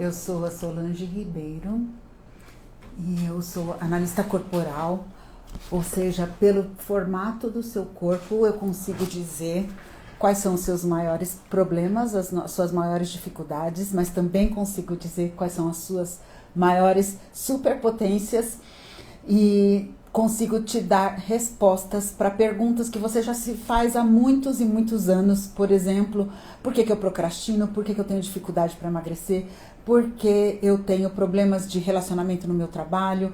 Eu sou a Solange Ribeiro e eu sou analista corporal, ou seja, pelo formato do seu corpo eu consigo dizer quais são os seus maiores problemas, as suas maiores dificuldades, mas também consigo dizer quais são as suas maiores superpotências e consigo te dar respostas para perguntas que você já se faz há muitos e muitos anos. Por exemplo, por que eu procrastino? Por que eu tenho dificuldade para emagrecer? Por que eu tenho problemas de relacionamento no meu trabalho?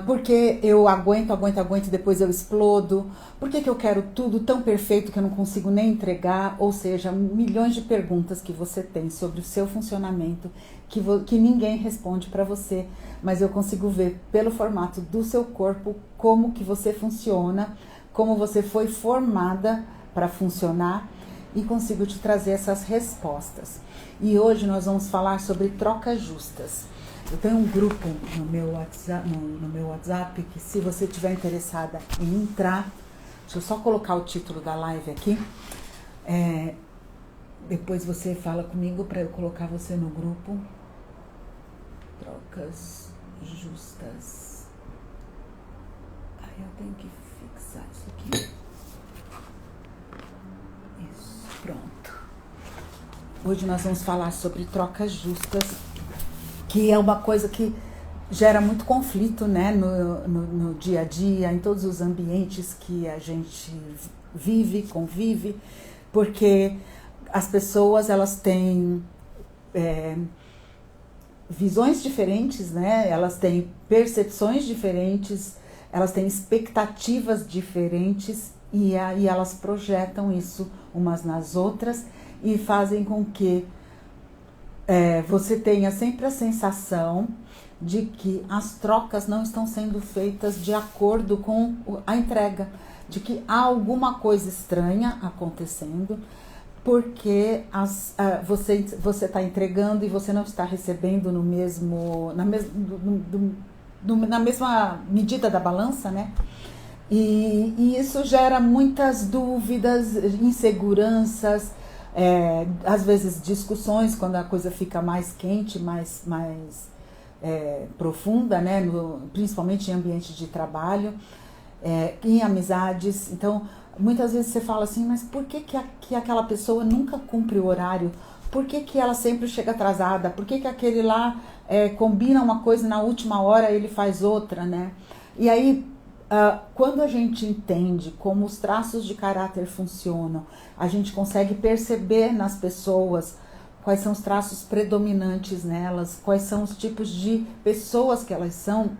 Por que eu aguento e depois eu explodo? Por que eu quero tudo tão perfeito que eu não consigo nem entregar? Ou seja, milhões de perguntas que você tem sobre o seu funcionamento que ninguém responde para você, mas eu consigo ver pelo formato do seu corpo como que você funciona, como você foi formada para funcionar e consigo te trazer essas respostas. E hoje nós vamos falar sobre trocas justas. Eu tenho um grupo no meu WhatsApp que, se você estiver interessada em entrar, deixa eu só colocar o título da live aqui. Depois você fala comigo para eu colocar você no grupo. Trocas justas. Aí eu tenho que fixar isso aqui. Isso, pronto. Hoje nós vamos falar sobre trocas justas, que é uma coisa que gera muito conflito, né, no dia a dia, em todos os ambientes que a gente vive, convive, porque as pessoas, elas têm visões diferentes, né, elas têm percepções diferentes, elas têm expectativas diferentes e aí elas projetam isso umas nas outras e fazem com que você tenha sempre a sensação de que as trocas não estão sendo feitas de acordo com a entrega, de que há alguma coisa estranha acontecendo, porque você está entregando e você não está recebendo na mesma medida da balança, né? E isso gera muitas dúvidas, inseguranças, às vezes discussões quando a coisa fica mais quente, mais profunda, né? Principalmente em ambiente de trabalho, em amizades. Então, muitas vezes você fala assim, mas por que aquela pessoa nunca cumpre o horário? Por que ela sempre chega atrasada? Por que aquele lá combina uma coisa e na última hora ele faz outra, né? E aí, quando a gente entende como os traços de caráter funcionam, a gente consegue perceber nas pessoas quais são os traços predominantes nelas, quais são os tipos de pessoas que elas são,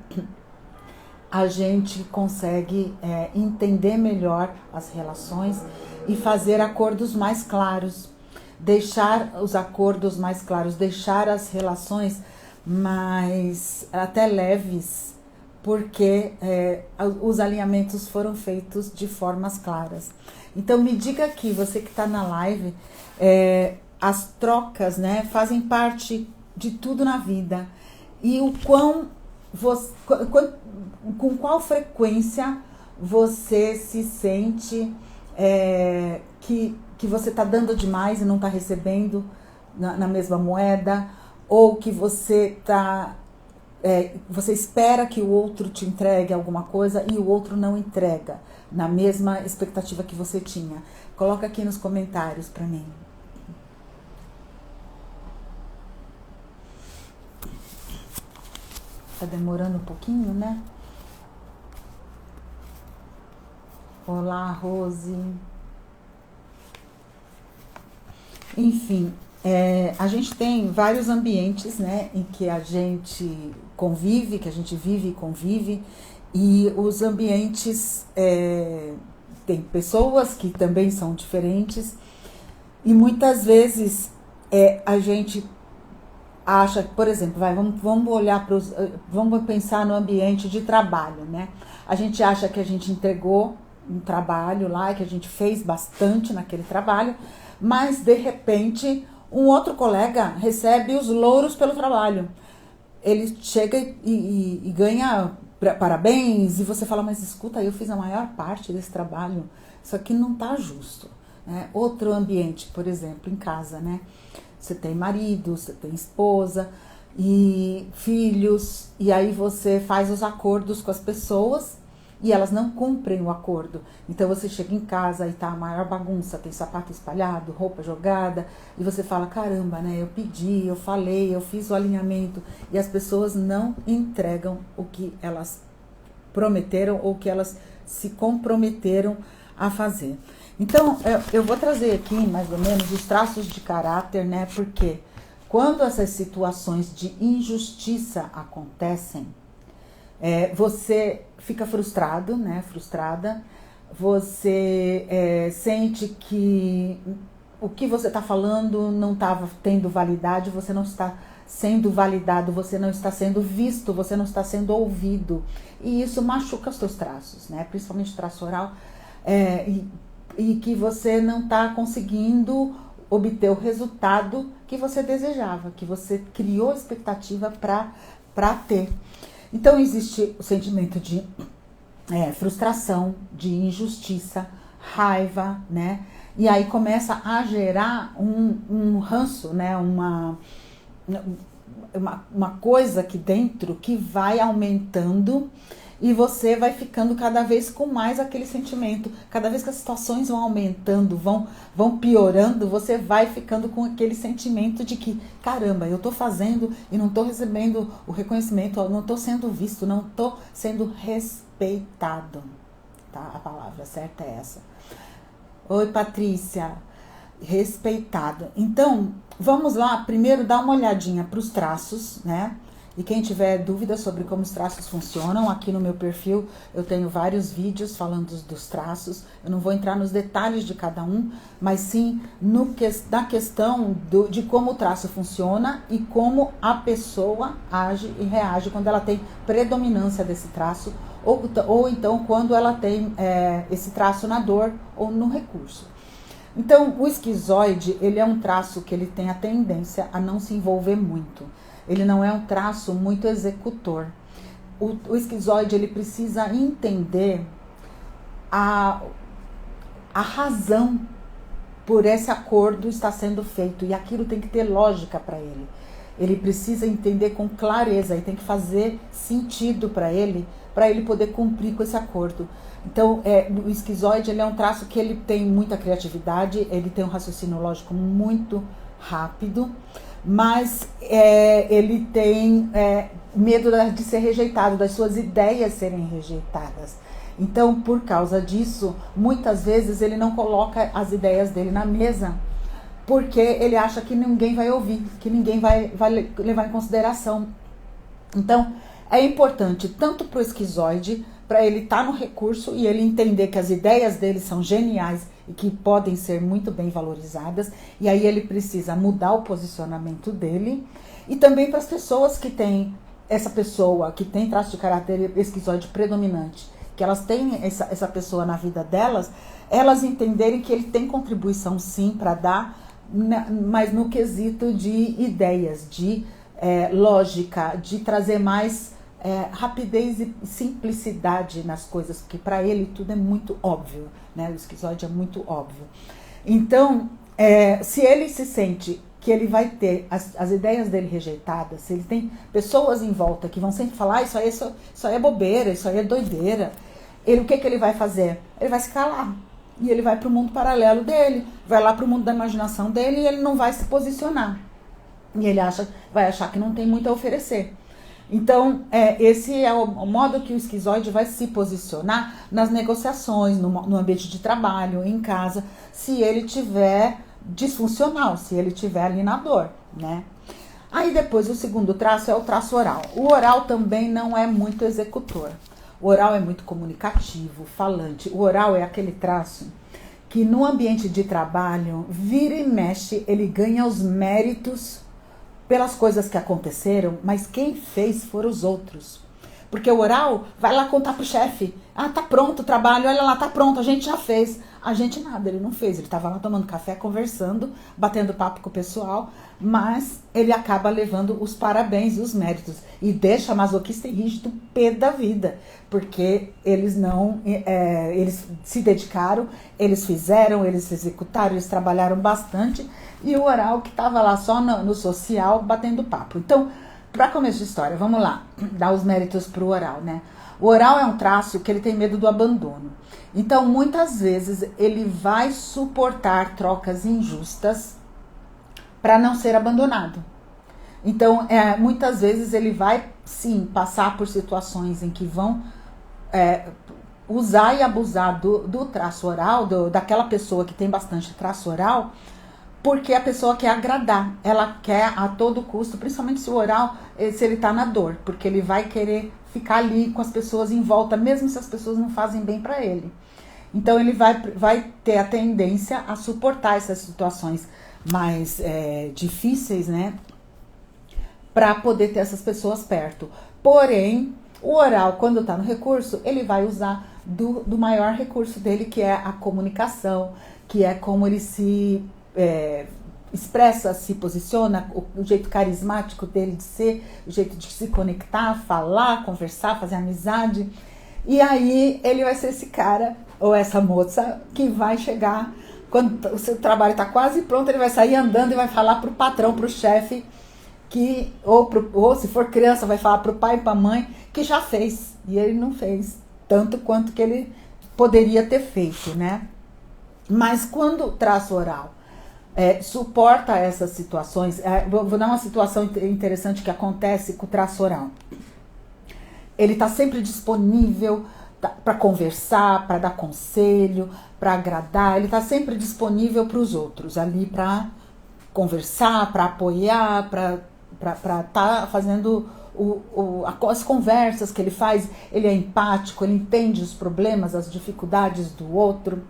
a gente consegue entender melhor as relações e fazer acordos mais claros, deixar os acordos mais claros, deixar as relações mais até leves, porque os alinhamentos foram feitos de formas claras. Então me diga aqui, você que está na live, as trocas, né, fazem parte de tudo na vida, e o com qual frequência você se sente que você está dando demais e não está recebendo na mesma moeda, ou que você espera que o outro te entregue alguma coisa e o outro não entrega na mesma expectativa que você tinha. Coloca aqui nos comentários para mim. Tá demorando um pouquinho, né? Olá, Rose. Enfim, a gente tem vários ambientes, né, em que a gente convive, que a gente vive e convive, e os ambientes tem pessoas que também são diferentes, e muitas vezes a gente acha, por exemplo, vamos pensar no ambiente de trabalho, né? A gente acha que a gente entregou um trabalho lá, que a gente fez bastante naquele trabalho, mas de repente um outro colega recebe os louros pelo trabalho. Ele chega e ganha parabéns, e você fala, mas escuta, eu fiz a maior parte desse trabalho, isso aqui não tá justo, né? Outro ambiente, por exemplo, em casa, né? você tem marido, você tem esposa e filhos, e aí você faz os acordos com as pessoas e elas não cumprem o acordo. Então você chega em casa e tá a maior bagunça, tem sapato espalhado, roupa jogada, e você fala, caramba, né? Eu pedi, eu falei, eu fiz o alinhamento, e as pessoas não entregam o que elas prometeram ou que elas se comprometeram a fazer. Então, eu vou trazer aqui mais ou menos os traços de caráter, né? Porque quando essas situações de injustiça acontecem, você fica frustrado, né? Frustrada, você sente que o que você está falando não estava tendo validade, você não está sendo validado, você não está sendo visto, você não está sendo ouvido. E isso machuca os seus traços, né? Principalmente o traço oral, e que você não está conseguindo obter o resultado que você desejava, que você criou expectativa para ter. Então existe o sentimento de frustração, de injustiça, raiva, né? E aí começa a gerar um ranço, né? Uma coisa aqui dentro que vai aumentando e você vai ficando cada vez com mais aquele sentimento. Cada vez que as situações vão aumentando, vão piorando, você vai ficando com aquele sentimento de que, caramba, eu tô fazendo e não tô recebendo o reconhecimento, não tô sendo visto, não tô sendo respeitado. Tá? A palavra certa é essa. Oi, Patrícia. Respeitado. Então, vamos lá, primeiro dar uma olhadinha para os traços, né? E quem tiver dúvida sobre como os traços funcionam, aqui no meu perfil eu tenho vários vídeos falando dos traços. Eu não vou entrar nos detalhes de cada um, mas sim na questão de como o traço funciona e como a pessoa age e reage quando ela tem predominância desse traço, ou então quando ela tem esse traço na dor ou no recurso. Então, o esquizoide, ele é um traço que ele tem a tendência a não se envolver muito. Ele não é um traço muito executor. O esquizoide, ele precisa entender a razão por esse acordo estar sendo feito. E aquilo tem que ter lógica para ele. Ele precisa entender com clareza e tem que fazer sentido para ele poder cumprir com esse acordo. Então, o esquizoide, ele é um traço que ele tem muita criatividade, ele tem um raciocínio lógico muito rápido, mas ele tem medo de ser rejeitado, das suas ideias serem rejeitadas. Então, por causa disso, muitas vezes ele não coloca as ideias dele na mesa, porque ele acha que ninguém vai ouvir, que ninguém vai levar em consideração. Então, é importante tanto para o esquizoide, para ele estar no recurso e ele entender que as ideias dele são geniais e que podem ser muito bem valorizadas, e aí ele precisa mudar o posicionamento dele, e também para as pessoas que têm, essa pessoa que tem traço de caráter esquizoide predominante, que elas têm essa pessoa na vida delas, elas entenderem que ele tem contribuição sim para dar, mas no quesito de ideias, de lógica, de trazer mais rapidez e simplicidade nas coisas, porque para ele tudo é muito óbvio, né? O esquizoide é muito óbvio. Então, se ele se sente que ele vai ter as ideias dele rejeitadas, se ele tem pessoas em volta que vão sempre falar, isso aí é bobeira, isso aí é doideira, o que ele vai fazer? Ele vai se calar. E ele vai para o mundo paralelo dele, vai lá para o mundo da imaginação dele e ele não vai se posicionar. E ele vai achar que não tem muito a oferecer. Então, esse é o modo que o esquizoide vai se posicionar nas negociações, no ambiente de trabalho, em casa, se ele tiver disfuncional, se ele tiver ali na dor, né? Aí depois o segundo traço é o traço oral. O oral também não é muito executor. O oral é muito comunicativo, falante. O oral é aquele traço que no ambiente de trabalho, vira e mexe, ele ganha os méritos pelas coisas que aconteceram, mas quem fez foram os outros. Porque o oral vai lá contar pro chefe. Ah, tá pronto o trabalho, olha lá, tá pronto, a gente já fez. A gente nada, ele não fez. Ele estava lá tomando café, conversando, batendo papo com o pessoal, mas ele acaba levando os parabéns e os méritos. E deixa masoquista e rígido pé da vida. Porque eles não... eles se dedicaram, eles fizeram, eles executaram, eles trabalharam bastante. E o oral que estava lá só no social, batendo papo. Então, para começo de história, vamos lá, dar os méritos para o oral, né? O oral é um traço que ele tem medo do abandono. Então, muitas vezes, ele vai suportar trocas injustas para não ser abandonado. Então, muitas vezes, ele vai, sim, passar por situações em que vão usar e abusar do traço oral, daquela pessoa que tem bastante traço oral, porque a pessoa quer agradar, ela quer a todo custo, principalmente se o oral, se ele tá na dor, porque ele vai querer ficar ali com as pessoas em volta, mesmo se as pessoas não fazem bem para ele. Então ele vai ter a tendência a suportar essas situações mais difíceis, né, para poder ter essas pessoas perto. Porém, o oral, quando tá no recurso, ele vai usar do maior recurso dele, que é a comunicação, que é como ele se... expressa, se posiciona, o jeito carismático dele de ser, o jeito de se conectar, falar, conversar, fazer amizade. E aí ele vai ser esse cara ou essa moça que vai chegar, quando o seu trabalho está quase pronto, ele vai sair andando e vai falar para o patrão, para o chefe, ou se for criança, vai falar para o pai e para a mãe que já fez. E ele não fez tanto quanto que ele poderia ter feito, né? Mas quando o traço oral suporta essas situações. Vou dar uma situação interessante que acontece com o traço oral. Ele está sempre disponível para conversar, para dar conselho, para agradar. Ele está sempre disponível para os outros, ali para conversar, para apoiar, para estar fazendo as conversas que ele faz. Ele é empático, ele entende os problemas, as dificuldades do outro.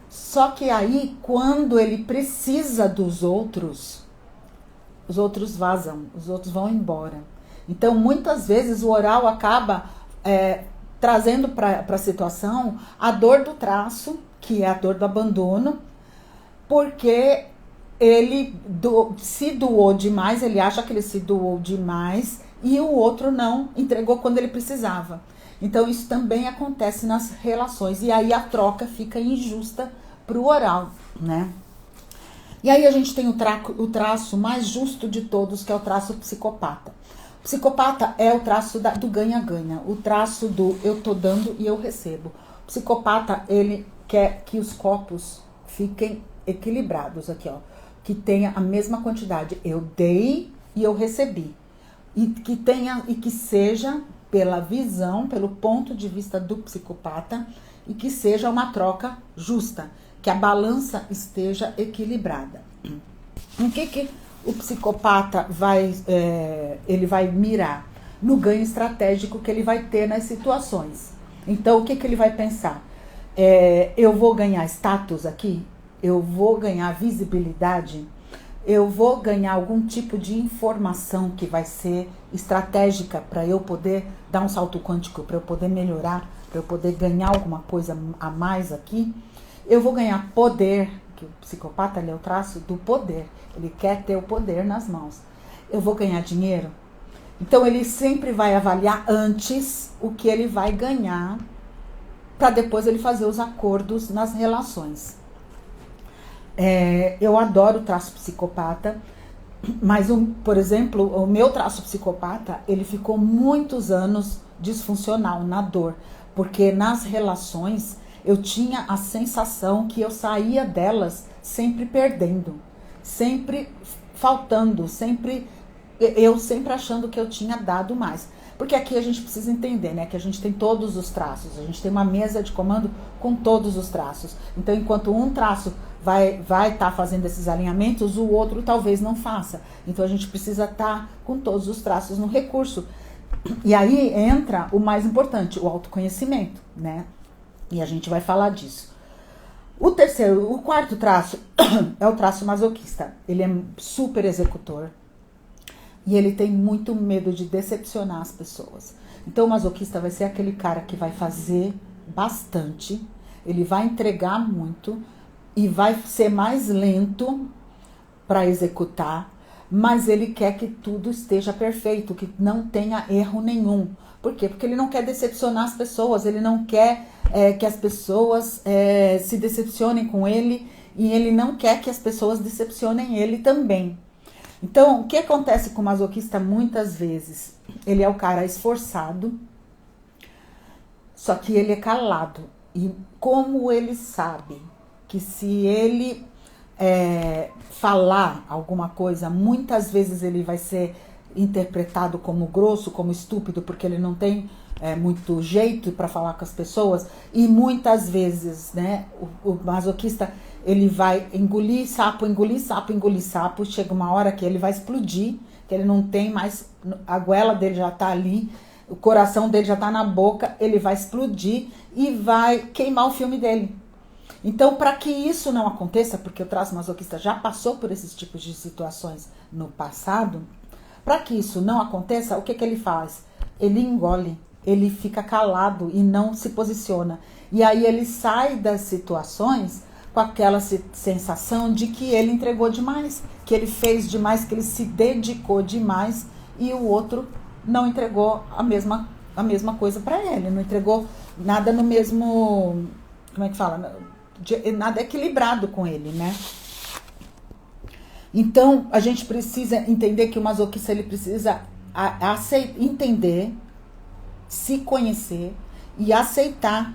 Só que aí, quando ele precisa dos outros, os outros vazam, os outros vão embora. Então, muitas vezes, o oral acaba trazendo para a situação a dor do traço, que é a dor do abandono, porque ele se doou demais, ele acha que ele se doou demais e o outro não entregou quando ele precisava. Então, isso também acontece nas relações. E aí a troca fica injusta para o oral, né? E aí a gente tem o traço mais justo de todos, que é o traço psicopata. O psicopata é o traço do ganha-ganha. O traço do eu tô dando e eu recebo. O psicopata, ele quer que os copos fiquem equilibrados aqui, ó. Que tenha a mesma quantidade. Eu dei e eu recebi. E que seja... pela visão, pelo ponto de vista do psicopata, e que seja uma troca justa, que a balança esteja equilibrada. Em que o psicopata ele vai mirar? No ganho estratégico que ele vai ter nas situações. Então, o que ele vai pensar? Eu vou ganhar status aqui? Eu vou ganhar visibilidade? Eu vou ganhar algum tipo de informação que vai ser estratégica para eu poder dar um salto quântico, para eu poder melhorar, para eu poder ganhar alguma coisa a mais aqui. Eu vou ganhar poder, que o psicopata ele é o traço do poder. Ele quer ter o poder nas mãos. Eu vou ganhar dinheiro. Então ele sempre vai avaliar antes o que ele vai ganhar, para depois ele fazer os acordos nas relações. Eu adoro o traço psicopata, mas, por exemplo, o meu traço psicopata, ele ficou muitos anos disfuncional, na dor, porque nas relações eu tinha a sensação que eu saía delas sempre perdendo, sempre faltando, eu sempre achando que eu tinha dado mais. Porque aqui a gente precisa entender, né, que a gente tem todos os traços, a gente tem uma mesa de comando com todos os traços. Então, enquanto um traço vai estar fazendo esses alinhamentos, o outro talvez não faça. Então, a gente precisa estar com todos os traços no recurso. E aí entra o mais importante, o autoconhecimento, né? E a gente vai falar disso. O quarto traço é o traço masoquista. Ele é super executor. E ele tem muito medo de decepcionar as pessoas. Então o masoquista vai ser aquele cara que vai fazer bastante, ele vai entregar muito e vai ser mais lento para executar, mas ele quer que tudo esteja perfeito, que não tenha erro nenhum. Por quê? Porque ele não quer decepcionar as pessoas, ele não quer que as pessoas se decepcionem com ele, e ele não quer que as pessoas decepcionem ele também. Então, o que acontece com o masoquista muitas vezes? Ele é o cara esforçado, só que ele é calado. E como ele sabe que se ele falar alguma coisa, muitas vezes ele vai ser interpretado como grosso, como estúpido, porque ele não tem muito jeito para falar com as pessoas, e muitas vezes, né, o masoquista, ele vai engolir sapo, chega uma hora que ele vai explodir, que ele não tem mais, a goela dele já tá ali, o coração dele já tá na boca, ele vai explodir e vai queimar o filme dele. Então, para que isso não aconteça, porque o traço masoquista já passou por esses tipos de situações no passado, para que isso não aconteça, o que ele faz? Ele engole, ele fica calado e não se posiciona. E aí ele sai das situações com aquela sensação de que ele entregou demais, que ele fez demais, que ele se dedicou demais, e o outro não entregou a mesma coisa para ele, não entregou nada no mesmo, como é que fala? Nada equilibrado com ele, né? Então, a gente precisa entender que o masoquista, ele precisa entender, se conhecer e aceitar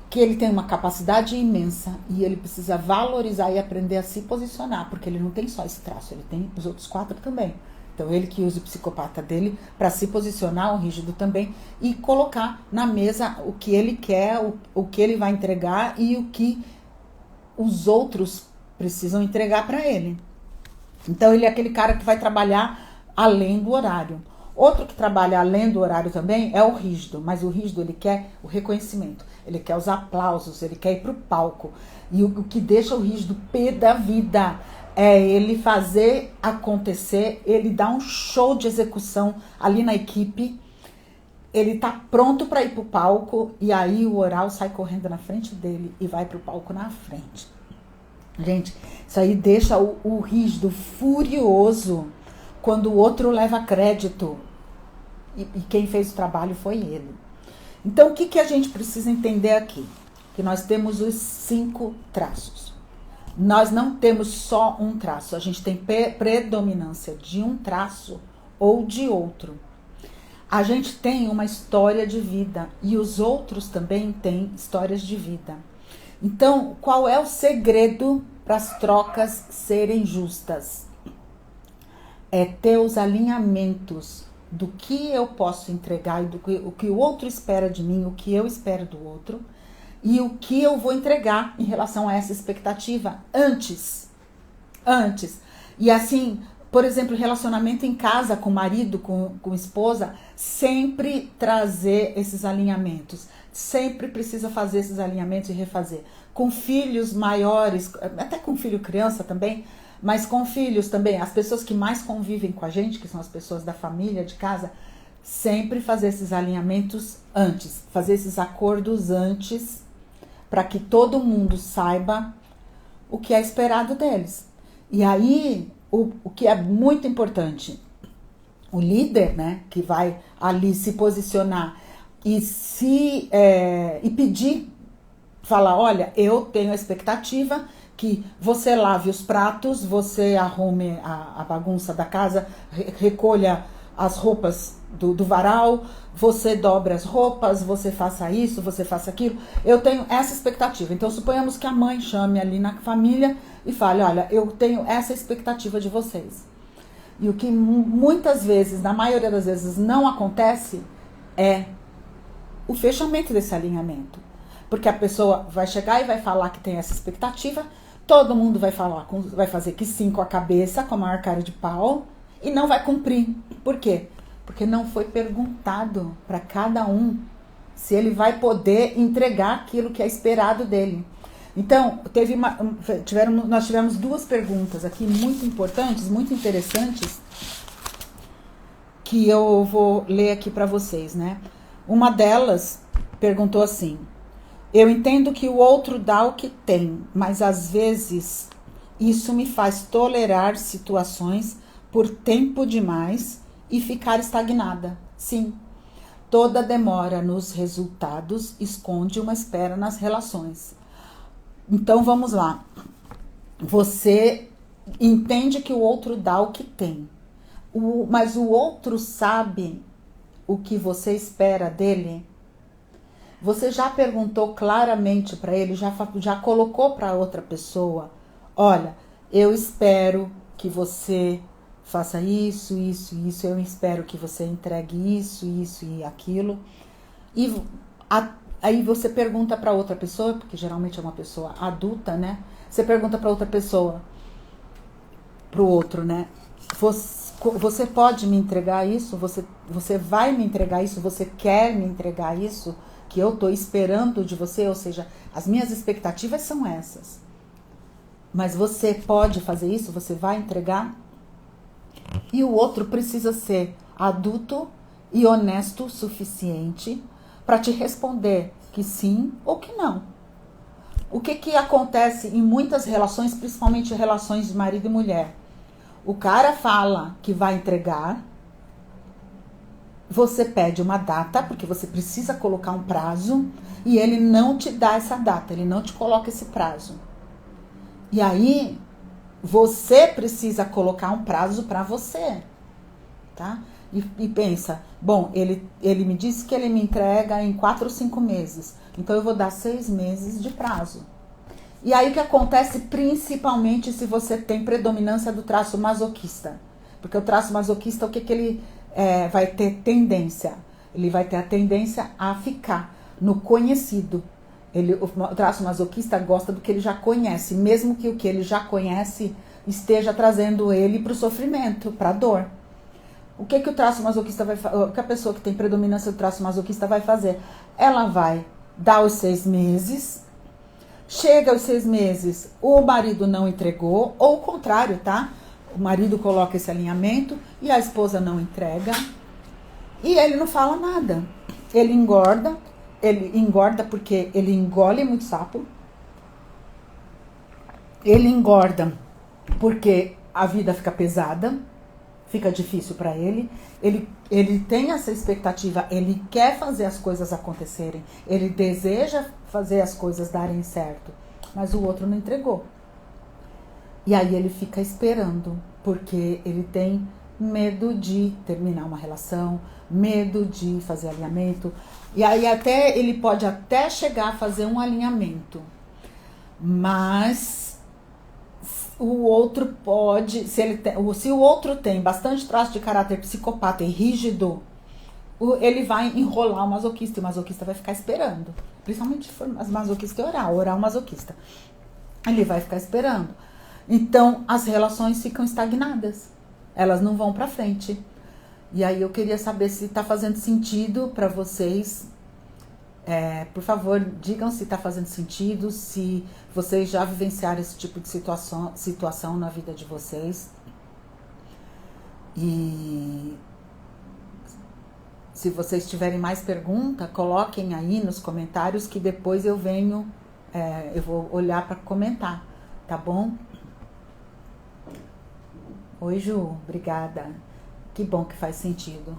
que ele tem uma capacidade imensa e ele precisa valorizar e aprender a se posicionar, porque ele não tem só esse traço, ele tem os outros 4 também. Então, ele que usa o psicopata dele para se posicionar, o rígido também, e colocar na mesa o que ele quer, o que ele vai entregar e o que os outros precisam entregar para ele. Então, ele é aquele cara que vai trabalhar além do horário. Outro que trabalha além do horário também é o rígido, mas o rígido, ele quer o reconhecimento, ele quer os aplausos, ele quer ir pro palco. E o que deixa o rígido pé da vida é ele fazer acontecer, ele dá um show de execução ali na equipe, ele tá pronto para ir pro palco e aí o oral sai correndo na frente dele e vai pro palco na frente. Gente, isso aí deixa o rígido furioso quando o outro leva crédito e quem fez o trabalho foi ele. Então, o que a gente precisa entender aqui? Que nós temos os 5 traços. Nós não temos só um traço, a gente tem predominância de um traço ou de outro. A gente tem uma história de vida e os outros também têm histórias de vida. Então, qual é o segredo para as trocas serem justas? É ter os alinhamentos do que eu posso entregar e o que o outro espera de mim, o que eu espero do outro, e o que eu vou entregar em relação a essa expectativa antes. E assim, por exemplo, relacionamento em casa, com marido, com esposa, sempre trazer esses alinhamentos. Sempre precisa fazer esses alinhamentos e refazer. Com filhos maiores, até com filho criança também, mas com filhos também, as pessoas que mais convivem com a gente, que são as pessoas da família, de casa, sempre fazer esses alinhamentos antes, fazer esses acordos antes, para que todo mundo saiba o que é esperado deles. E aí, o que é muito importante, o líder, né, que vai ali se posicionar e pedir, falar, olha, eu tenho a expectativa que você lave os pratos, você arrume a bagunça da casa, recolha as roupas do varal, você dobre as roupas, você faça isso, você faça aquilo. Eu tenho essa expectativa. Então, suponhamos que a mãe chame ali na família e fale, olha, eu tenho essa expectativa de vocês. E o que muitas vezes, na maioria das vezes, não acontece é o fechamento desse alinhamento. Porque a pessoa vai chegar e vai falar que tem essa expectativa, todo mundo vai fazer que sim com a cabeça, com a maior cara de pau, e não vai cumprir. Por quê? Porque não foi perguntado para cada um se ele vai poder entregar aquilo que é esperado dele. Então, nós tivemos 2 perguntas aqui muito importantes, muito interessantes, que eu vou ler aqui para vocês, né? Uma delas perguntou assim: eu entendo que o outro dá o que tem, mas às vezes isso me faz tolerar situações por tempo demais e ficar estagnada. Sim, toda demora nos resultados esconde uma espera nas relações. Então vamos lá. Você entende que o outro dá o que tem, mas o outro sabe o que você espera dele? Você já perguntou claramente para ele, já colocou para outra pessoa: olha, eu espero que você faça isso, isso, isso, eu espero que você entregue isso, isso e aquilo. E aí você pergunta para outra pessoa, porque geralmente é uma pessoa adulta, né? Você pergunta para outra pessoa, pro outro, né? Você pode me entregar isso? Você vai me entregar isso? Você quer me entregar isso que eu tô esperando de você? Ou seja, as minhas expectativas são essas. Mas você pode fazer isso? Você vai entregar? E o outro precisa ser adulto e honesto o suficiente para te responder que sim ou que não. O que acontece em muitas relações, principalmente relações de marido e mulher? O cara fala que vai entregar, você pede uma data, porque você precisa colocar um prazo, e ele não te dá essa data, ele não te coloca esse prazo. E aí, você precisa colocar um prazo para você, tá? E pensa, bom, ele me disse que ele me entrega em 4 ou 5 meses, então eu vou dar 6 meses de prazo. E aí o que acontece principalmente se você tem predominância do traço masoquista? Porque o traço masoquista, o que ele vai ter tendência? Ele vai ter a tendência a ficar no conhecido. O traço masoquista gosta do que ele já conhece, mesmo que o que ele já conhece esteja trazendo ele para o sofrimento, para a dor. O que o traço masoquista vai fazer? O que a pessoa que tem predominância do traço masoquista vai fazer? Ela vai dar os 6 meses. Chega aos 6 meses, o marido não entregou, ou o contrário, tá? O marido coloca esse alinhamento e a esposa não entrega. E ele não fala nada. Ele engorda porque ele engole muito sapo. Ele engorda porque a vida fica pesada, fica difícil para ele. Ele tem essa expectativa, ele quer fazer as coisas acontecerem, ele deseja fazer as coisas darem certo, mas o outro não entregou. E aí ele fica esperando, porque ele tem medo de terminar uma relação, medo de fazer alinhamento. E aí ele pode até chegar a fazer um alinhamento, mas o outro pode, se o outro tem bastante traço de caráter psicopata e rígido, ele vai enrolar o masoquista, e o masoquista vai ficar esperando. Principalmente se for masoquista e oral masoquista. Ele vai ficar esperando. Então, as relações ficam estagnadas. Elas não vão pra frente. E aí eu queria saber se tá fazendo sentido para vocês. Por favor, digam se está fazendo sentido, se vocês já vivenciaram esse tipo de situação na vida de vocês. E se vocês tiverem mais pergunta, coloquem aí nos comentários que depois eu venho, eu vou olhar para comentar, tá bom? Oi, Ju, obrigada. Que bom que faz sentido.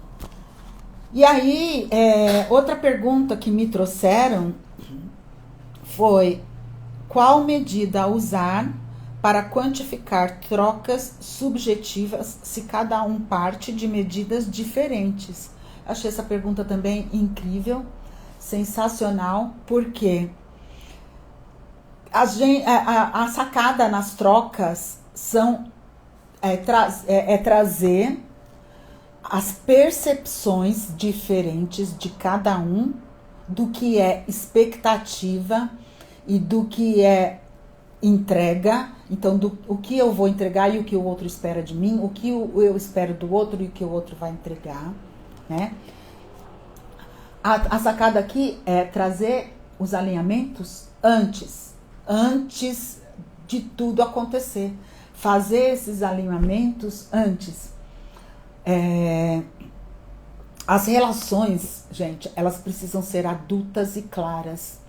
E aí, outra pergunta que me trouxeram foi: qual medida usar para quantificar trocas subjetivas se cada um parte de medidas diferentes? Achei essa pergunta também incrível, sensacional, porque a sacada nas trocas é trazer as percepções diferentes de cada um do que é expectativa e do que é entrega. Então, o que eu vou entregar e o que o outro espera de mim, o que eu espero do outro e o que o outro vai entregar, né? A sacada aqui é trazer os alinhamentos antes de tudo acontecer. Fazer esses alinhamentos antes. As relações, gente, elas precisam ser adultas e claras.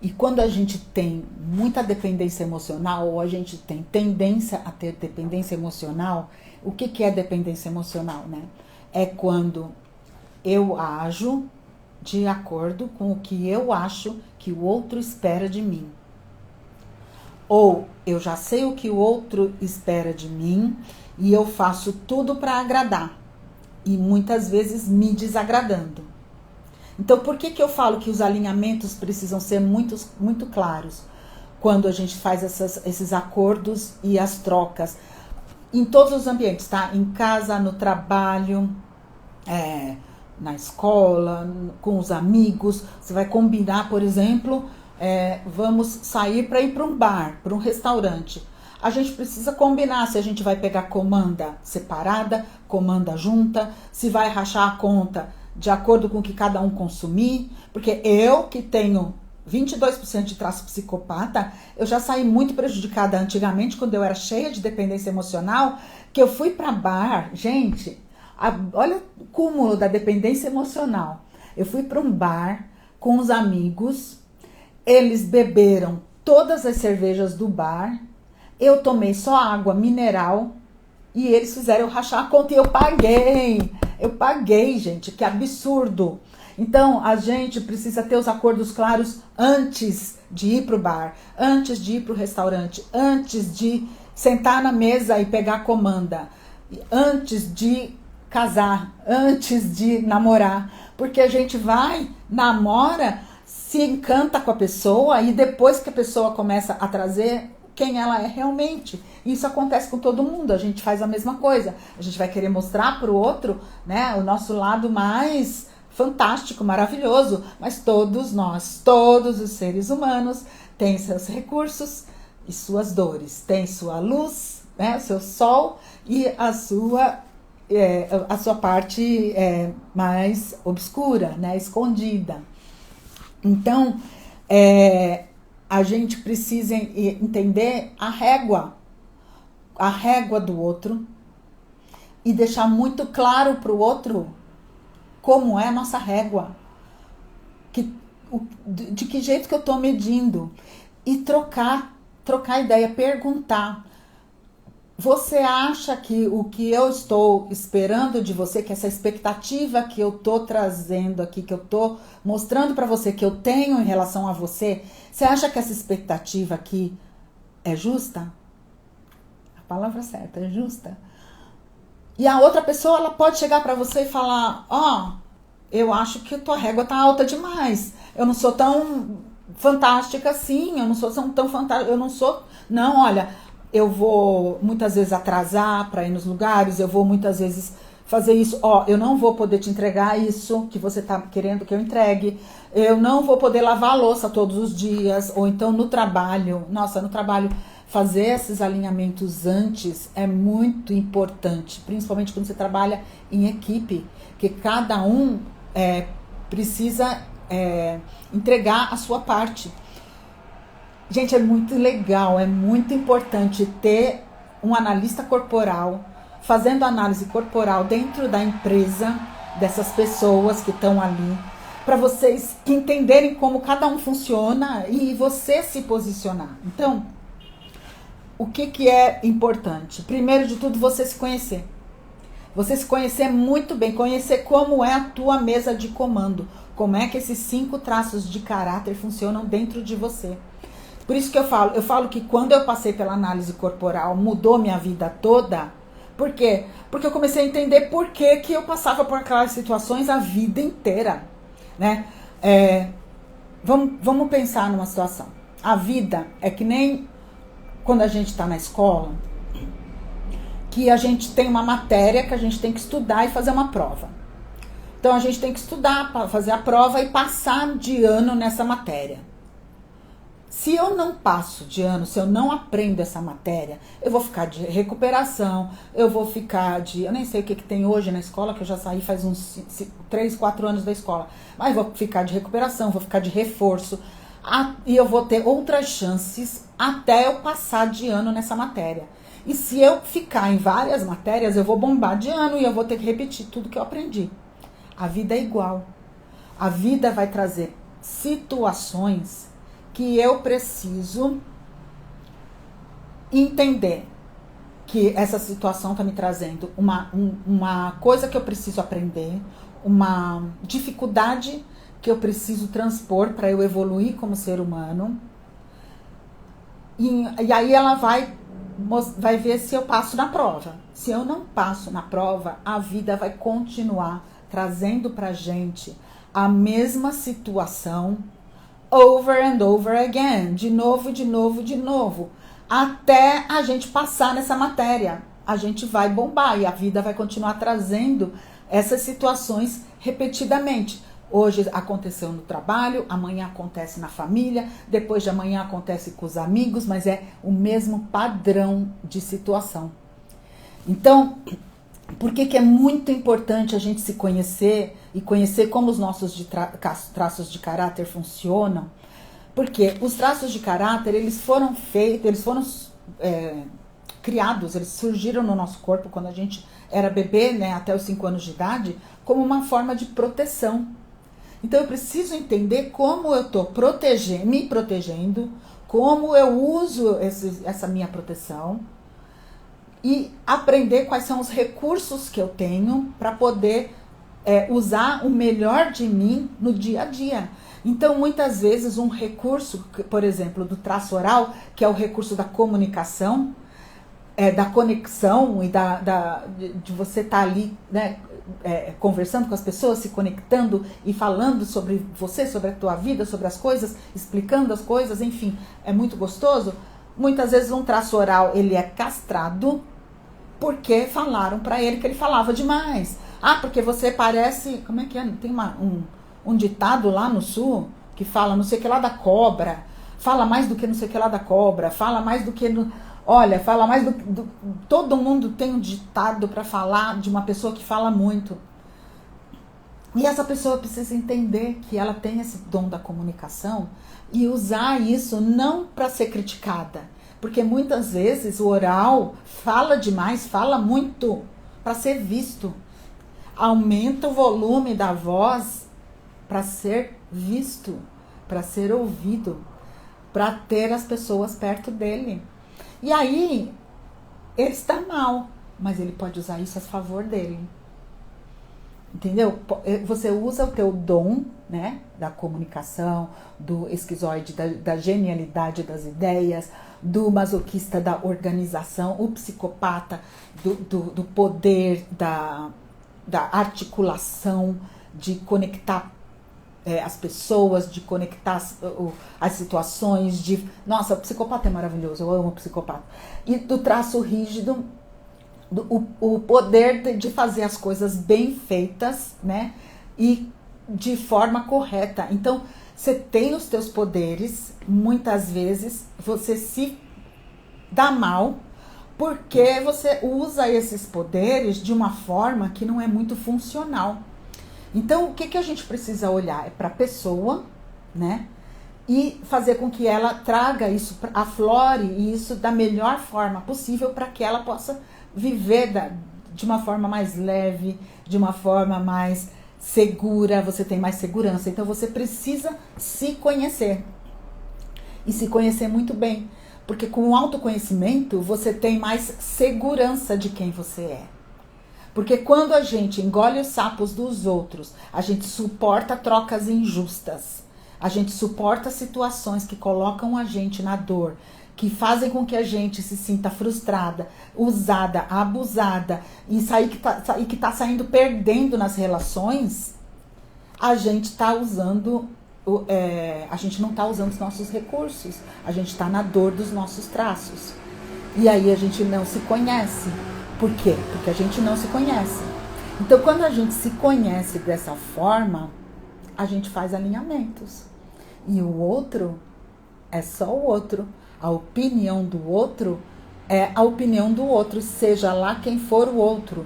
E quando a gente tem muita dependência emocional, ou a gente tem tendência a ter dependência emocional, o que é dependência emocional, né? É quando eu ajo de acordo com o que eu acho que o outro espera de mim. Ou eu já sei o que o outro espera de mim e eu faço tudo para agradar. E muitas vezes me desagradando. Então, por que eu falo que os alinhamentos precisam ser muito claros? Quando a gente faz esses acordos e as trocas. Em todos os ambientes, tá? Em casa, no trabalho, na escola, com os amigos. Você vai combinar, por exemplo, vamos sair para ir para um bar, para um restaurante. A gente precisa combinar se a gente vai pegar comanda separada, comanda junta, se vai rachar a conta de acordo com o que cada um consumir. Porque eu, que tenho 22% de traço psicopata, eu já saí muito prejudicada antigamente, quando eu era cheia de dependência emocional, que eu fui para bar. Gente, olha o cúmulo da dependência emocional. Eu fui para um bar com os amigos, eles beberam todas as cervejas do bar, eu tomei só água mineral e eles fizeram eu rachar a conta e eu paguei, gente, que absurdo. Então, a gente precisa ter os acordos claros antes de ir pro bar, antes de ir pro restaurante, antes de sentar na mesa e pegar a comanda, antes de casar, antes de namorar, porque a gente vai, namora, se encanta com a pessoa e depois que a pessoa começa a trazer quem ela é realmente. Isso acontece com todo mundo, a gente faz a mesma coisa. A gente vai querer mostrar para o outro, né, o nosso lado mais fantástico, maravilhoso, mas todos nós, todos os seres humanos têm seus recursos e suas dores, tem sua luz, né, o seu sol e a sua parte mais obscura, né, escondida. Então, a gente precisa entender a régua do outro e deixar muito claro para o outro como é a nossa régua, de que jeito que eu estou medindo, e trocar ideia, perguntar. Você acha que o que eu estou esperando de você, que essa expectativa que eu estou trazendo aqui, que eu estou mostrando para você, que eu tenho em relação a você, você acha que essa expectativa aqui é justa? A palavra certa, é justa. E a outra pessoa, ela pode chegar para você e falar, eu acho que a tua régua tá alta demais. Eu não sou tão fantástica assim, eu não sou tão fantástica, não, olha, eu vou muitas vezes atrasar para ir nos lugares, eu vou muitas vezes fazer isso, eu não vou poder te entregar isso que você tá querendo que eu entregue, eu não vou poder lavar a louça todos os dias, ou então no trabalho, fazer esses alinhamentos antes é muito importante, principalmente quando você trabalha em equipe, que cada um precisa entregar a sua parte. Gente, é muito legal, é muito importante ter um analista corporal fazendo análise corporal dentro da empresa, dessas pessoas que estão ali, para vocês entenderem como cada um funciona e você se posicionar. Então, o que é importante? Primeiro de tudo, você se conhecer. Você se conhecer muito bem, conhecer como é a tua mesa de comando, como é que esses 5 traços de caráter funcionam dentro de você. Por isso que eu falo que quando eu passei pela análise corporal, mudou minha vida toda. Por quê? Porque eu comecei a entender por que eu passava por aquelas situações a vida inteira, né? Vamos pensar numa situação. A vida é que nem quando a gente está na escola, que a gente tem uma matéria que a gente tem que estudar e fazer uma prova. Então a gente tem que estudar para fazer a prova e passar de ano nessa matéria. Se eu não passo de ano, se eu não aprendo essa matéria, eu vou ficar de recuperação, eu nem sei o que tem hoje na escola, que eu já saí faz uns 3, 4 anos da escola, mas vou ficar de recuperação, vou ficar de reforço, e eu vou ter outras chances até eu passar de ano nessa matéria. E se eu ficar em várias matérias, eu vou bombar de ano e eu vou ter que repetir tudo que eu aprendi. A vida é igual. A vida vai trazer situações que eu preciso entender que essa situação está me trazendo uma coisa que eu preciso aprender, uma dificuldade que eu preciso transpor para eu evoluir como ser humano. E aí ela vai ver se eu passo na prova. Se eu não passo na prova, a vida vai continuar trazendo pra gente a mesma situação over and over again, de novo, de novo, de novo, até a gente passar nessa matéria. A gente vai bombar e a vida vai continuar trazendo essas situações repetidamente. Hoje aconteceu no trabalho, amanhã acontece na família, depois de amanhã acontece com os amigos, mas é o mesmo padrão de situação. Então, por que é muito importante a gente se conhecer e conhecer como os nossos traços de caráter funcionam? Porque os traços de caráter, eles foram criados, eles surgiram no nosso corpo quando a gente era bebê, né, até os 5 anos de idade, como uma forma de proteção. Então eu preciso entender como eu estou me protegendo, como eu uso essa minha proteção e aprender quais são os recursos que eu tenho para poder usar o melhor de mim no dia a dia. Então, muitas vezes, um recurso, por exemplo, do traço oral, que é o recurso da comunicação, da conexão e de você estar ali, né, conversando com as pessoas, se conectando e falando sobre você, sobre a tua vida, sobre as coisas, explicando as coisas, enfim, é muito gostoso. Muitas vezes um traço oral ele é castrado porque falaram para ele que ele falava demais. Ah, porque você parece, como é que é? Tem um ditado lá no sul que fala não sei o que lá da cobra, fala mais do que não sei o que lá da cobra, fala mais do que fala mais todo mundo tem um ditado para falar de uma pessoa que fala muito. E essa pessoa precisa entender que ela tem esse dom da comunicação e usar isso não para ser criticada. Porque muitas vezes o oral fala demais, fala muito para ser visto. Aumenta o volume da voz para ser visto, para ser ouvido, para ter as pessoas perto dele. E aí, ele está mal, mas ele pode usar isso a favor dele. Entendeu? Você usa o teu dom, né, da comunicação, do esquizoide, da genialidade das ideias, do masoquista da organização, o psicopata do poder, da articulação, de conectar as pessoas, de conectar as situações, nossa, o psicopata é maravilhoso, eu amo o psicopata. E do traço rígido, o poder de fazer as coisas bem feitas, né? E de forma correta. Então, você tem os teus poderes, muitas vezes você se dá mal, porque você usa esses poderes de uma forma que não é muito funcional. Então, o que a gente precisa olhar? É para a pessoa, né? E fazer com que ela traga isso, aflore isso da melhor forma possível para que ela possa viver de uma forma mais leve, de uma forma mais segura, você tem mais segurança. Então, você precisa se conhecer. E se conhecer muito bem. Porque com o autoconhecimento, você tem mais segurança de quem você é. Porque quando a gente engole os sapos dos outros, a gente suporta trocas injustas, a gente suporta situações que colocam a gente na dor, que fazem com que a gente se sinta frustrada, usada, abusada e que tá saindo perdendo nas relações, a gente está usando, a gente não está usando os nossos recursos, a gente está na dor dos nossos traços. E aí a gente não se conhece. Por quê? Porque a gente não se conhece. Então, quando a gente se conhece dessa forma, a gente faz alinhamentos. E o outro é só o outro. A opinião do outro é a opinião do outro, seja lá quem for o outro.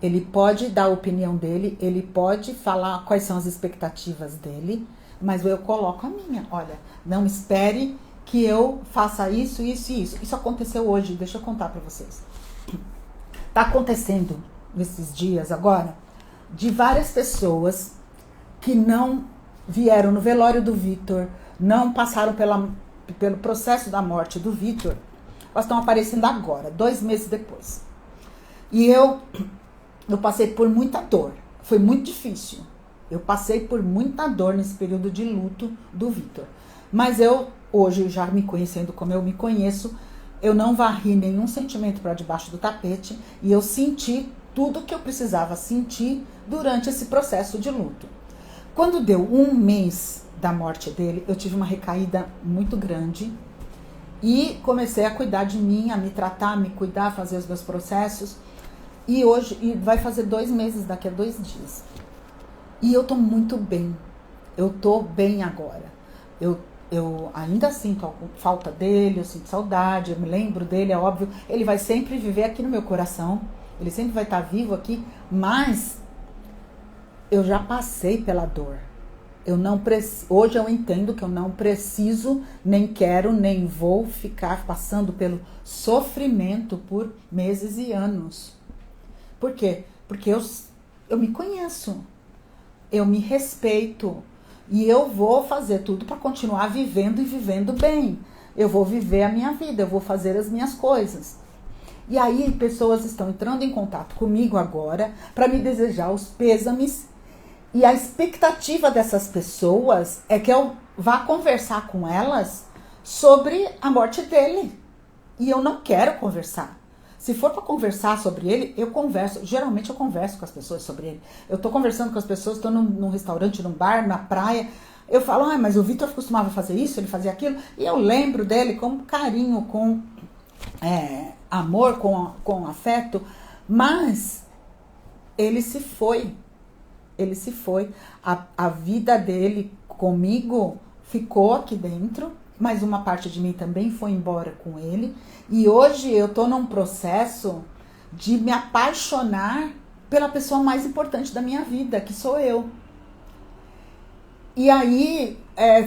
Ele pode dar a opinião dele, ele pode falar quais são as expectativas dele, mas eu coloco a minha. Olha, não espere que eu faça isso, isso e isso. Isso aconteceu hoje, deixa eu contar para vocês. Tá acontecendo nesses dias agora de várias pessoas que não vieram no velório do Vitor, não passaram pelo processo da morte do Vitor, elas estão aparecendo agora, 2 meses depois. E eu passei por muita dor, foi muito difícil. Eu passei por muita dor nesse período de luto do Vitor. Mas eu, hoje, já me conhecendo como eu me conheço, eu não varri nenhum sentimento para debaixo do tapete e eu senti tudo que eu precisava sentir durante esse processo de luto. Quando deu 1 mês da morte dele, eu tive uma recaída muito grande e comecei a cuidar de mim, a me tratar, a me cuidar, fazer os meus processos. E hoje vai fazer 2 meses, daqui a 2 dias. E eu tô muito bem. Eu tô bem agora. Eu ainda sinto falta dele, eu sinto saudade, eu me lembro dele, é óbvio. Ele vai sempre viver aqui no meu coração. Ele sempre vai estar vivo aqui. Mas eu já passei pela dor. Hoje eu entendo que eu não preciso, nem quero, nem vou ficar passando pelo sofrimento por meses e anos. Por quê? Porque eu me conheço, eu me respeito e eu vou fazer tudo para continuar vivendo e vivendo bem. Eu vou viver a minha vida, eu vou fazer as minhas coisas. E aí pessoas estão entrando em contato comigo agora para me desejar os pêsames. E a expectativa dessas pessoas é que eu vá conversar com elas sobre a morte dele. E eu não quero conversar. Se for para conversar sobre ele, eu converso. Geralmente eu converso com as pessoas sobre ele. Eu tô conversando com as pessoas, estou num restaurante, num bar, na praia. Eu falo, mas o Vitor costumava fazer isso, ele fazia aquilo. E eu lembro dele com carinho, com amor, com afeto. Mas ele se foi. Ele se foi. A vida dele comigo ficou aqui dentro, mas uma parte de mim também foi embora com ele. E hoje eu tô num processo de me apaixonar pela pessoa mais importante da minha vida, que sou eu. E aí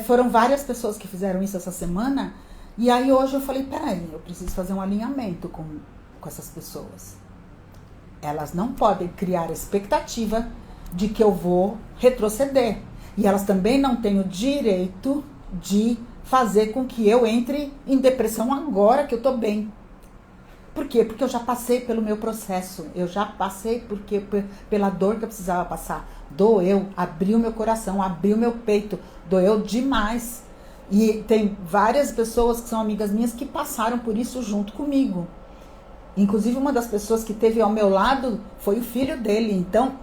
foram várias pessoas que fizeram isso essa semana. E aí hoje eu falei, peraí, eu preciso fazer um alinhamento com essas pessoas. Elas não podem criar expectativa de que eu vou retroceder. E elas também não têm o direito de fazer com que eu entre em depressão agora que eu tô bem. Por quê? Porque eu já passei pelo meu processo. Eu já passei pela dor que eu precisava passar. Doeu, abriu meu coração, abriu meu peito. Doeu demais. E tem várias pessoas que são amigas minhas que passaram por isso junto comigo. Inclusive uma das pessoas que esteve ao meu lado foi o filho dele. Então,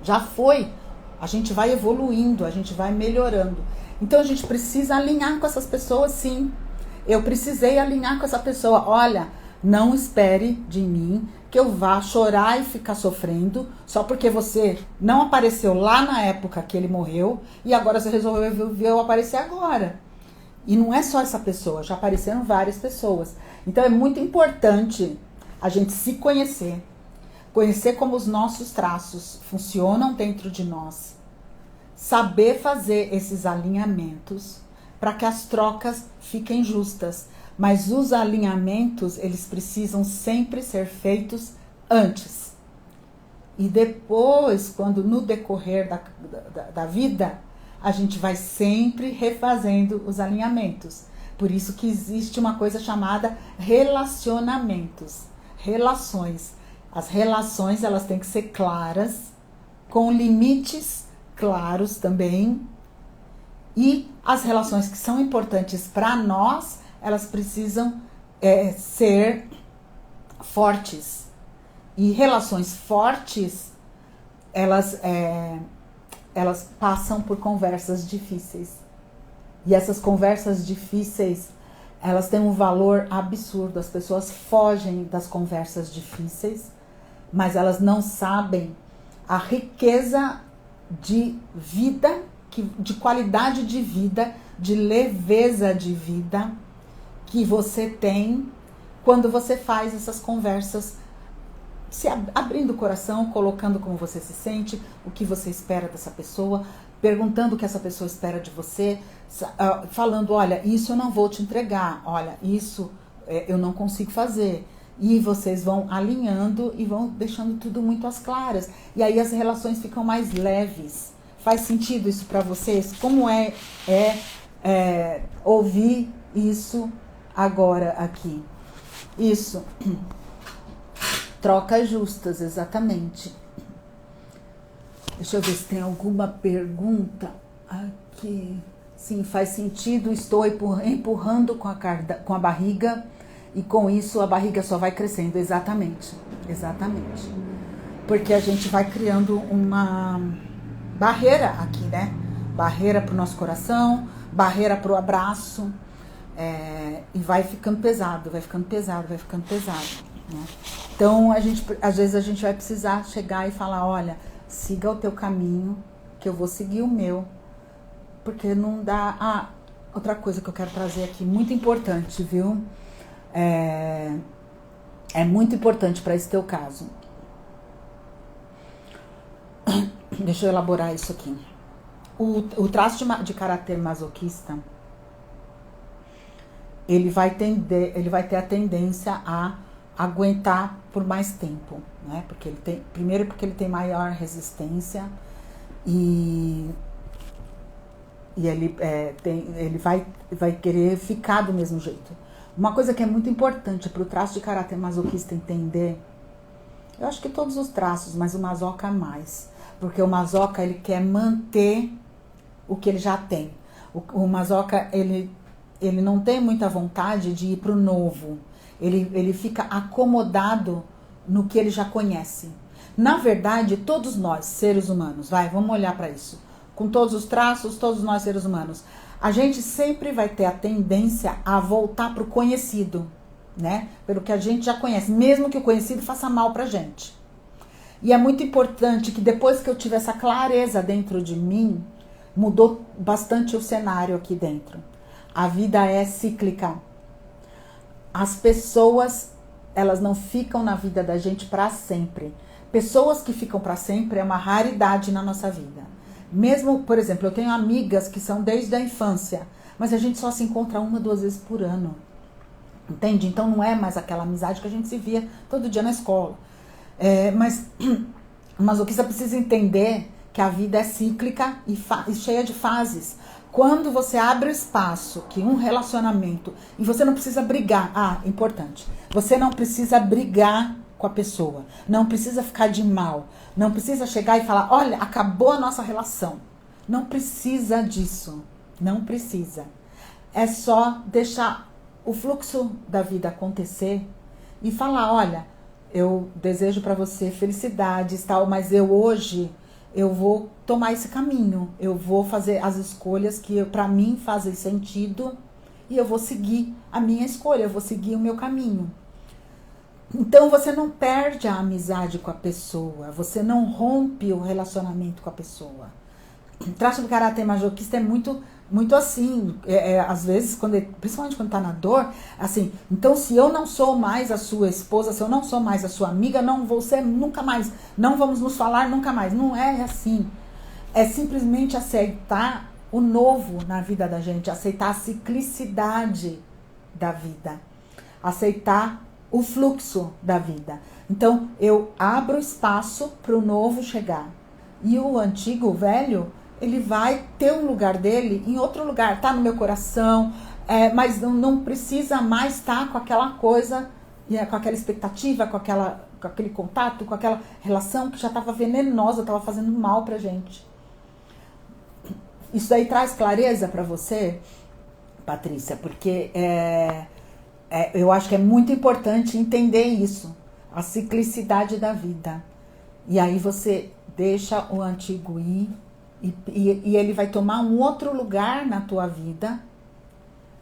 já foi. A gente vai evoluindo, a gente vai melhorando. Então a gente precisa alinhar com essas pessoas, sim. Eu precisei alinhar com essa pessoa. Olha, não espere de mim que eu vá chorar e ficar sofrendo só porque você não apareceu lá na época que ele morreu e agora você resolveu aparecer agora. E não é só essa pessoa, já apareceram várias pessoas. Então é muito importante a gente se conhecer. Conhecer como os nossos traços funcionam dentro de nós. Saber fazer esses alinhamentos para que as trocas fiquem justas. Mas os alinhamentos, eles precisam sempre ser feitos antes. E depois, quando no decorrer da vida, a gente vai sempre refazendo os alinhamentos. Por isso que existe uma coisa chamada relacionamentos. Relações. As relações, elas têm que ser claras, com limites claros também. E as relações que são importantes para nós, elas precisam ser fortes. E relações fortes, elas passam por conversas difíceis. E essas conversas difíceis, elas têm um valor absurdo. As pessoas fogem das conversas difíceis, mas elas não sabem a riqueza de vida, de qualidade de vida, de leveza de vida que você tem quando você faz essas conversas, se abrindo o coração, colocando como você se sente, o que você espera dessa pessoa, perguntando o que essa pessoa espera de você, falando, olha, isso eu não vou te entregar, olha, isso eu não consigo fazer. E vocês vão alinhando e vão deixando tudo muito às claras. E aí as relações ficam mais leves. Faz sentido isso para vocês? Como é ouvir isso agora aqui? Isso. Trocas justas, exatamente. Deixa eu ver se tem alguma pergunta aqui. Sim, faz sentido. Estou empurrando com a barriga e com isso a barriga só vai crescendo. Exatamente. Exatamente. Porque a gente vai criando uma barreira aqui, né? Barreira para o nosso coração, barreira para o abraço. E vai ficando pesado, vai ficando pesado, vai ficando pesado. Né? Então, às vezes a gente vai precisar chegar e falar, olha, siga o teu caminho, que eu vou seguir o meu. Porque não dá... outra coisa que eu quero trazer aqui, muito importante, viu? É muito importante para esse teu caso. Deixa eu elaborar isso aqui. O traço de caráter masoquista, ele vai ter a tendência a aguentar por mais tempo, né? Primeiro porque ele tem maior resistência e ele vai querer ficar do mesmo jeito. Uma coisa que é muito importante para o traço de caráter masoquista entender, eu acho que todos os traços, mas o masoca mais, porque o masoca ele quer manter o que ele já tem. O masoca ele não tem muita vontade de ir para o novo. Ele fica acomodado no que ele já conhece. Na verdade, todos nós, seres humanos, vamos olhar para isso. Com todos os traços, todos nós, seres humanos, a gente sempre vai ter a tendência a voltar para o conhecido, né? Pelo que a gente já conhece, mesmo que o conhecido faça mal para a gente. E é muito importante que depois que eu tive essa clareza dentro de mim, mudou bastante o cenário aqui dentro. A vida é cíclica. As pessoas, elas não ficam na vida da gente para sempre. Pessoas que ficam para sempre é uma raridade na nossa vida. Mesmo, por exemplo, eu tenho amigas que são desde a infância, mas a gente só se encontra 1, 2 vezes por ano. Entende? Então não é mais aquela amizade que a gente se via todo dia na escola. Mas o masoquista precisa entender que a vida é cíclica e cheia de fases. Quando você abre o espaço, que um relacionamento, e você não precisa brigar, importante, você não precisa brigar com a pessoa, não precisa ficar de mal, não precisa chegar e falar, olha, acabou a nossa relação. Não precisa disso, não precisa. É só deixar o fluxo da vida acontecer e falar, olha, eu desejo para você felicidades, tal, mas hoje eu vou tomar esse caminho, eu vou fazer as escolhas que para mim fazem sentido e eu vou seguir a minha escolha, eu vou seguir o meu caminho. Então você não perde a amizade com a pessoa, você não rompe o relacionamento com a pessoa. O traço do caráter masoquista é muito assim, às vezes, principalmente quando tá na dor, assim, então se eu não sou mais a sua esposa, se eu não sou mais a sua amiga, não vou ser nunca mais, não vamos nos falar nunca mais. Não é assim. É simplesmente aceitar o novo na vida da gente, aceitar a ciclicidade da vida, aceitar o fluxo da vida. Então, eu abro espaço para o novo chegar. E o antigo, o velho, ele vai ter um lugar dele em outro lugar, tá no meu coração, mas não precisa mais estar com aquela coisa, com aquela expectativa, com aquele contato, com aquela relação que já estava venenosa, estava fazendo mal pra gente. Isso aí traz clareza para você, Patrícia, porque eu acho que é muito importante entender isso, a ciclicidade da vida. E aí você deixa o antigo ir, e ele vai tomar um outro lugar na tua vida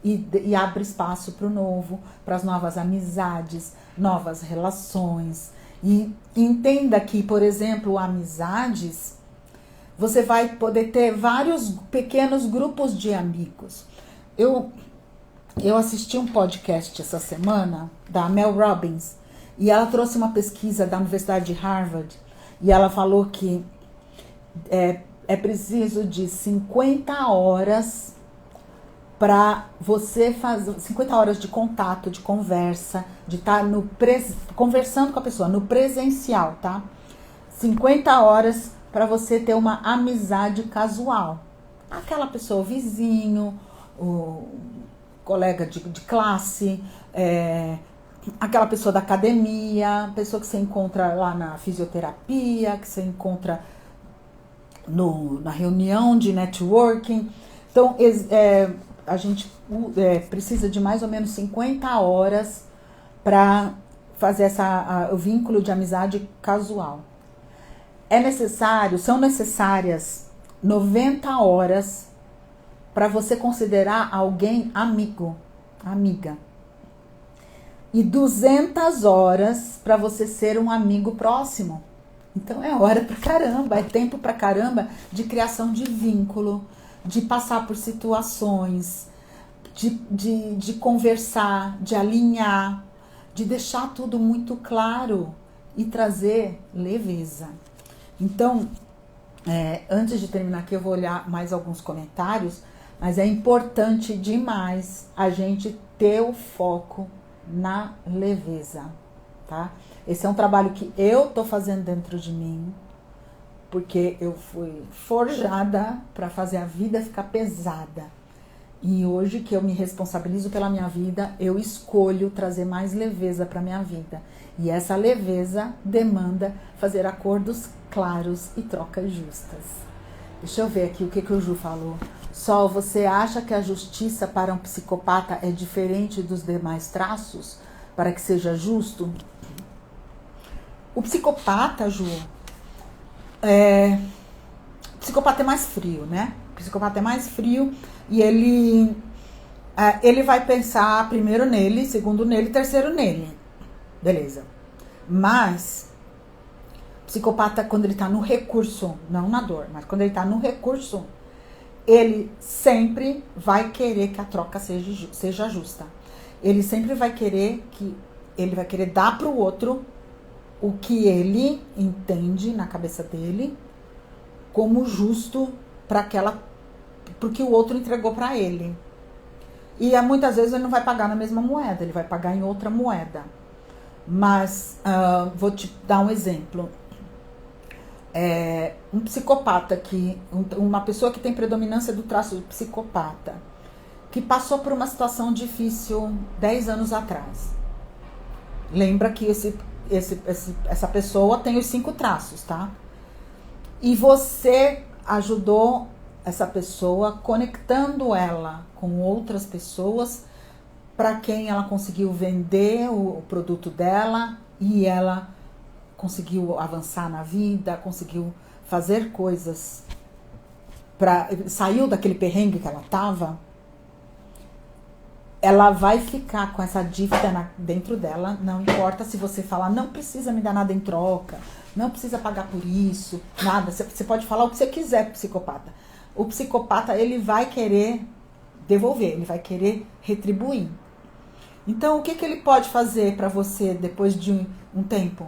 e abre espaço para o novo, para as novas amizades, novas relações. E entenda que, por exemplo, amizades, você vai poder ter vários pequenos grupos de amigos. Eu assisti um podcast essa semana da Mel Robbins e ela trouxe uma pesquisa da Universidade de Harvard e ela falou que é preciso de 50 horas para você fazer 50 horas de contato, de conversa, de estar conversando com a pessoa, no presencial, tá? 50 horas para você ter uma amizade casual. Aquela pessoa, o vizinho, o colega de classe, aquela pessoa da academia, pessoa que você encontra lá na fisioterapia, que você encontra na reunião de networking. Então, a gente precisa de mais ou menos 50 horas para fazer o vínculo de amizade casual. São necessárias 90 horas para você considerar alguém amigo, amiga. E 200 horas para você ser um amigo próximo. Então é hora pra caramba, é tempo pra caramba de criação de vínculo, de passar por situações, de conversar, de alinhar, de deixar tudo muito claro e trazer leveza. Então, antes de terminar aqui, eu vou olhar mais alguns comentários, mas é importante demais a gente ter o foco na leveza, tá? Esse é um trabalho que eu tô fazendo dentro de mim, porque eu fui forjada para fazer a vida ficar pesada. E hoje que eu me responsabilizo pela minha vida, eu escolho trazer mais leveza para minha vida. E essa leveza demanda fazer acordos claros e trocas justas. Deixa eu ver aqui o que o Ju falou. Sol, você acha que a justiça para um psicopata é diferente dos demais traços para que seja justo? O psicopata, Ju, o psicopata é mais frio, né? O psicopata é mais frio e ele vai pensar primeiro nele, segundo nele, terceiro nele. Beleza. Mas o psicopata, quando ele tá no recurso, não na dor, mas quando ele tá no recurso, ele sempre vai querer que a troca seja justa. Ele sempre vai querer dar pro outro o que ele entende na cabeça dele como justo porque o outro entregou para ele. E muitas vezes ele não vai pagar na mesma moeda, ele vai pagar em outra moeda. Mas vou te dar um exemplo. Um psicopata uma pessoa que tem predominância do traço de psicopata, que passou por uma situação difícil 10 anos atrás. Lembra que essa pessoa tem os 5 traços, tá? E você ajudou essa pessoa conectando ela com outras pessoas para quem ela conseguiu vender o produto dela e ela conseguiu avançar na vida, conseguiu fazer coisas, saiu daquele perrengue que ela estava. Ela vai ficar com essa dívida dentro dela, não importa se você falar, não precisa me dar nada em troca, não precisa pagar por isso, nada. Você pode falar o que você quiser pro psicopata. O psicopata, ele vai querer devolver, ele vai querer retribuir. Então, o que ele pode fazer para você depois de um tempo?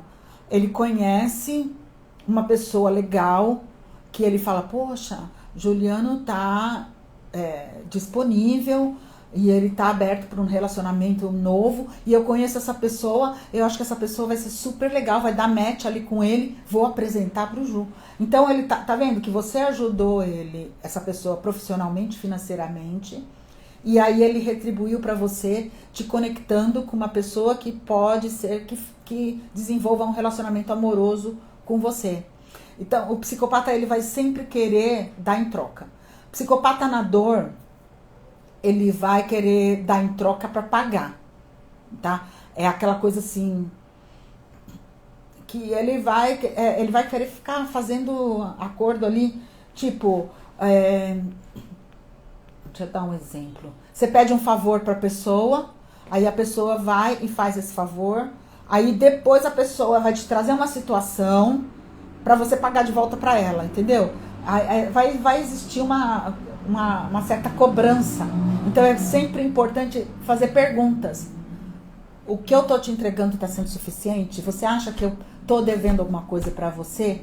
Ele conhece uma pessoa legal, que ele fala, poxa, Juliano tá disponível, e ele tá aberto para um relacionamento novo, e eu conheço essa pessoa, eu acho que essa pessoa vai ser super legal, vai dar match ali com ele, vou apresentar pro Ju. Então ele tá vendo que você ajudou essa pessoa profissionalmente, financeiramente, e aí ele retribuiu para você, te conectando com uma pessoa que pode ser que desenvolva um relacionamento amoroso com você. Então o psicopata, ele vai sempre querer dar em troca. O psicopata na dor, ele vai querer dar em troca para pagar, tá? É aquela coisa assim, que ele vai querer ficar fazendo acordo ali, tipo, deixa eu dar um exemplo. Você pede um favor para a pessoa, aí a pessoa vai e faz esse favor, aí depois a pessoa vai te trazer uma situação para você pagar de volta para ela, entendeu? Vai existir uma certa cobrança. Então é sempre importante fazer perguntas. O que eu tô te entregando está sendo suficiente? Você acha que eu tô devendo alguma coisa para você?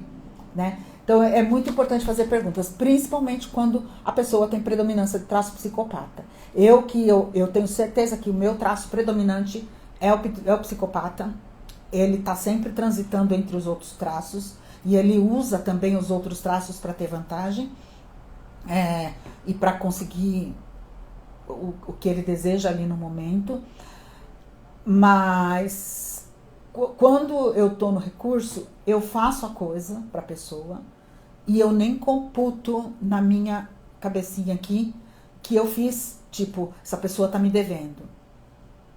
Né? Então é muito importante fazer perguntas, principalmente quando a pessoa tem predominância de traço psicopata. Eu tenho certeza que o meu traço predominante é o psicopata. Ele está sempre transitando entre os outros traços e ele usa também os outros traços para ter vantagem e para conseguir o que ele deseja ali no momento. Mas quando eu estou no recurso, eu faço a coisa para a pessoa e eu nem computo na minha cabecinha aqui que eu fiz, tipo, essa pessoa está me devendo.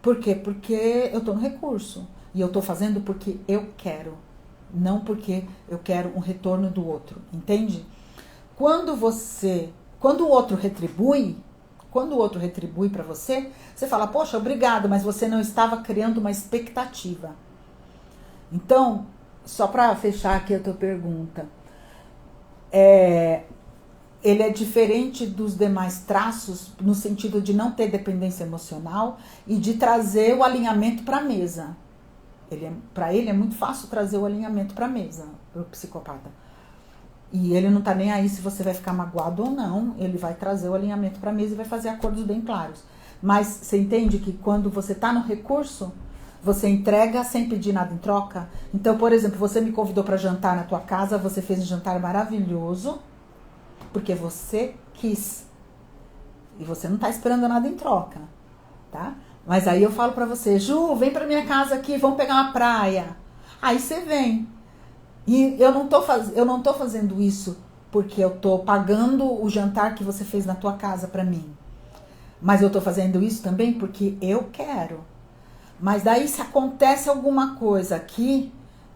Por quê? Porque eu estou no recurso e eu estou fazendo porque eu quero, não porque eu quero um retorno do outro, entende? Quando o outro retribui para você, você fala, poxa, obrigado, mas você não estava criando uma expectativa. Então, só para fechar aqui a tua pergunta, ele é diferente dos demais traços no sentido de não ter dependência emocional e de trazer o alinhamento para a mesa. Para ele é muito fácil trazer o alinhamento para a mesa, o psicopata. E ele não tá nem aí se você vai ficar magoado ou não, ele vai trazer o alinhamento para a mesa e vai fazer acordos bem claros. Mas você entende que quando você tá no recurso, você entrega sem pedir nada em troca? Então, por exemplo, você me convidou para jantar na tua casa, você fez um jantar maravilhoso, porque você quis. E você não tá esperando nada em troca, tá? Mas aí eu falo para você, Ju, vem para minha casa aqui, vamos pegar uma praia. Aí você vem. E eu não tô fazendo isso porque eu tô pagando o jantar que você fez na tua casa para mim. Mas eu tô fazendo isso também porque eu quero. Mas daí se acontece alguma coisa aqui,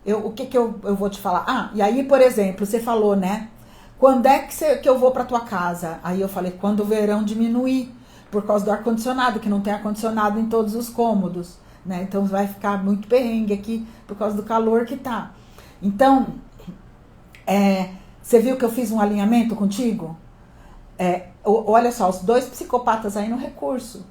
o que eu vou te falar? E aí, por exemplo, você falou, né? Quando é que eu vou pra tua casa? Aí eu falei, quando o verão diminuir, por causa do ar-condicionado, que não tem ar-condicionado em todos os cômodos, né? Então vai ficar muito perrengue aqui por causa do calor que tá. Então, você viu que eu fiz um alinhamento contigo? Olha só, os dois psicopatas aí no recurso.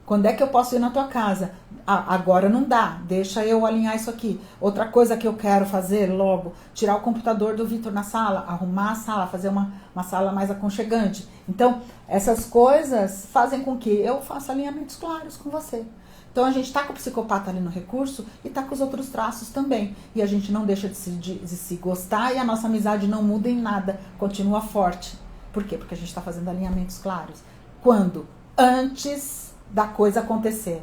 Quando é que eu posso ir na tua casa? Agora não dá, deixa eu alinhar isso aqui. Outra coisa que eu quero fazer logo, tirar o computador do Vitor na sala, arrumar a sala, fazer uma sala mais aconchegante. Então, essas coisas fazem com que eu faça alinhamentos claros com você. Então, a gente tá com o psicopata ali no recurso e tá com os outros traços também. E a gente não deixa de se gostar e a nossa amizade não muda em nada, continua forte. Por quê? Porque a gente tá fazendo alinhamentos claros. Quando? Antes da coisa acontecer.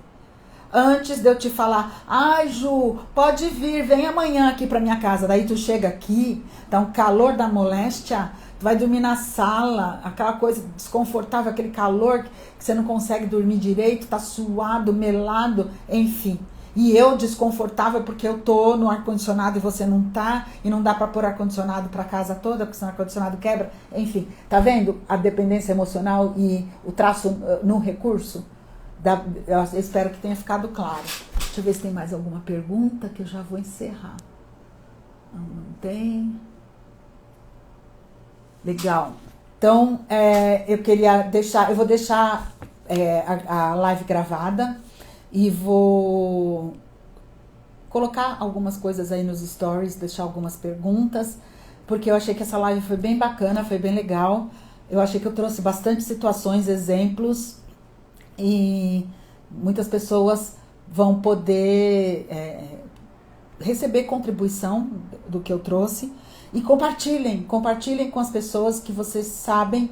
Antes de eu te falar, Ju, pode vir, vem amanhã aqui pra minha casa. Daí tu chega aqui, tá um calor da moléstia, tu vai dormir na sala, aquela coisa desconfortável, aquele calor que você não consegue dormir direito, tá suado, melado, enfim. E eu desconfortável porque eu tô no ar-condicionado e você não tá, e não dá pra pôr ar-condicionado pra casa toda, porque senão o ar-condicionado quebra. Enfim, tá vendo a dependência emocional e o traço no recurso? Eu espero que tenha ficado claro. Deixa eu ver se tem mais alguma pergunta que eu já vou encerrar. Não tem. Legal. Então, eu vou deixar a live gravada e vou colocar algumas coisas aí nos stories, deixar algumas perguntas, porque eu achei que essa live foi bem bacana, foi bem legal. Eu achei que eu trouxe bastante situações, exemplos, e muitas pessoas vão poder receber contribuição do que eu trouxe. E compartilhem com as pessoas que vocês sabem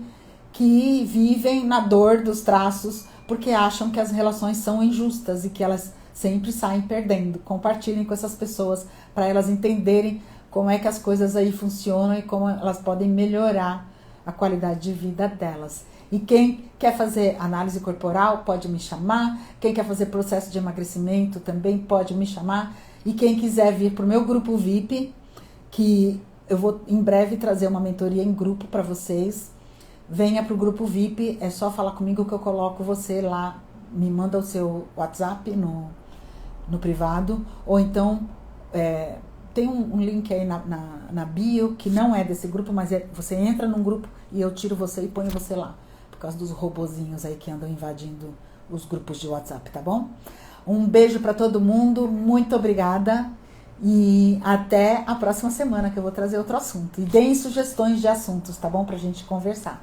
que vivem na dor dos traços porque acham que as relações são injustas e que elas sempre saem perdendo. Compartilhem com essas pessoas para elas entenderem como é que as coisas aí funcionam e como elas podem melhorar a qualidade de vida delas. E quem quer fazer análise corporal pode me chamar. Quem quer fazer processo de emagrecimento também pode me chamar. E quem quiser vir para o meu grupo VIP, que eu vou em breve trazer uma mentoria em grupo para vocês, venha para o grupo VIP, é só falar comigo que eu coloco você lá, me manda o seu WhatsApp no privado, ou então tem um link aí na bio, que não é desse grupo, mas você entra num grupo e eu tiro você e ponho você lá, por causa dos robozinhos aí que andam invadindo os grupos de WhatsApp, tá bom? Um beijo para todo mundo, muito obrigada E até a próxima semana que eu vou trazer outro assunto. E deem sugestões de assuntos, tá bom? Pra gente conversar.